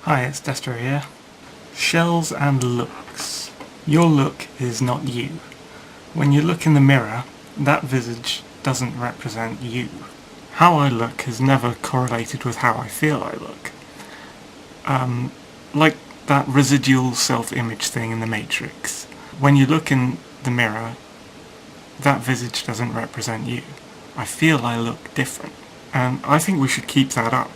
Hi, it's Destro here. Shells and looks. Your look is not you. When you look in the mirror, that visage doesn't represent you. How I look has never correlated with how I feel I look. Like that residual self-image thing in The Matrix. When you look in the mirror, that visage doesn't represent you. I feel I look different. And I think we should keep that up.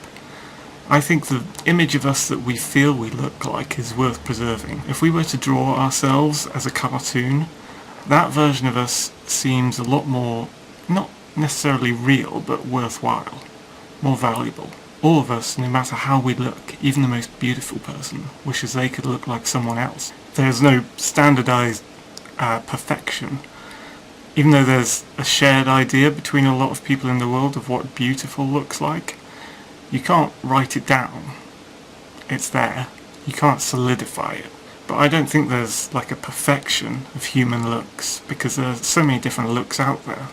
I think the image of us that we feel we look like is worth preserving. If we were to draw ourselves as a cartoon, that version of us seems a lot more, not necessarily real, but worthwhile, more valuable. All of us, no matter how we look, even the most beautiful person, wishes they could look like someone else. There's no standardized perfection. Even though there's a shared idea between a lot of people in the world of what beautiful looks like, you can't write it down. It's there. You can't solidify it. But I don't think there's like a perfection of human looks, because there's so many different looks out there,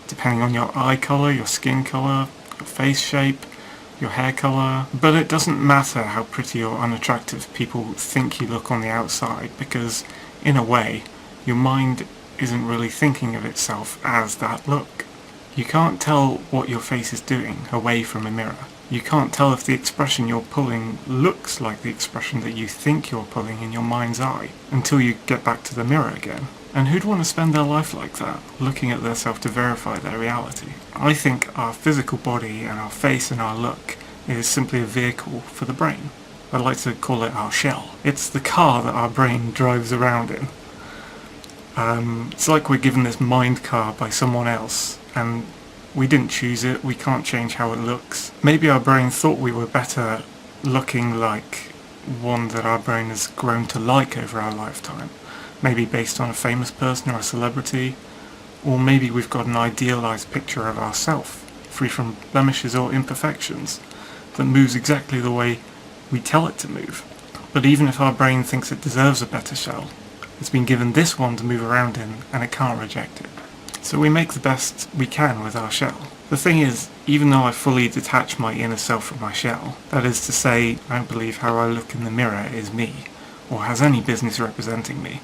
depending on your eye colour, your skin colour, your face shape, your hair colour. But it doesn't matter how pretty or unattractive people think you look on the outside, because in a way, your mind isn't really thinking of itself as that look. You can't tell what your face is doing away from a mirror. You can't tell if the expression you're pulling looks like the expression that you think you're pulling in your mind's eye until you get back to the mirror again. And who'd want to spend their life like that, looking at themselves to verify their reality? I think our physical body and our face and our look is simply a vehicle for the brain. I'd like to call it our shell. It's the car that our brain drives around in. It's like we're given this mind car by someone else, and we didn't choose it, we can't change how it looks. Maybe our brain thought we were better looking like one that our brain has grown to like over our lifetime. Maybe based on a famous person or a celebrity, or maybe we've got an idealised picture of ourselves, free from blemishes or imperfections, that moves exactly the way we tell it to move. But even if our brain thinks it deserves a better shell, it's been given this one to move around in, and it can't reject it. So we make the best we can with our shell. The thing is, even though I fully detach my inner self from my shell, that is to say, I don't believe how I look in the mirror is me, or has any business representing me.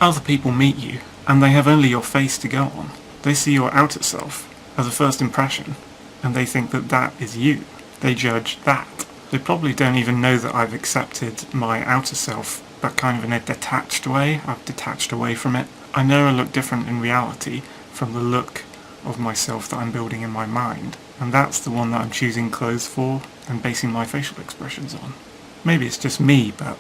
Other people meet you, and they have only your face to go on. They see your outer self as a first impression, and they think that that is you. They judge that. They probably don't even know that I've accepted my outer self, but kind of in a detached way. I've detached away from it. I know I look different in reality from the look of myself that I'm building in my mind, and that's the one that I'm choosing clothes for and basing my facial expressions on. Maybe it's just me, but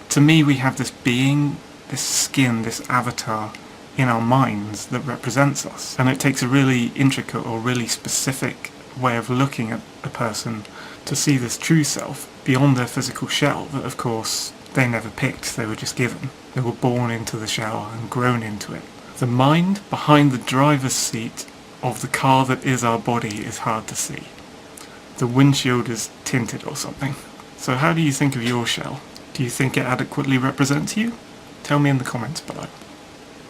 to me we have this being, this skin, this avatar in our minds that represents us, and it takes a really intricate or really specific way of looking at a person to see this true self beyond their physical shell that, of course, they never picked, they were just given. They were born into the shell and grown into it. The mind behind the driver's seat of the car that is our body is hard to see. The windshield is tinted or something. So how do you think of your shell? Do you think it adequately represents you? Tell me in the comments below.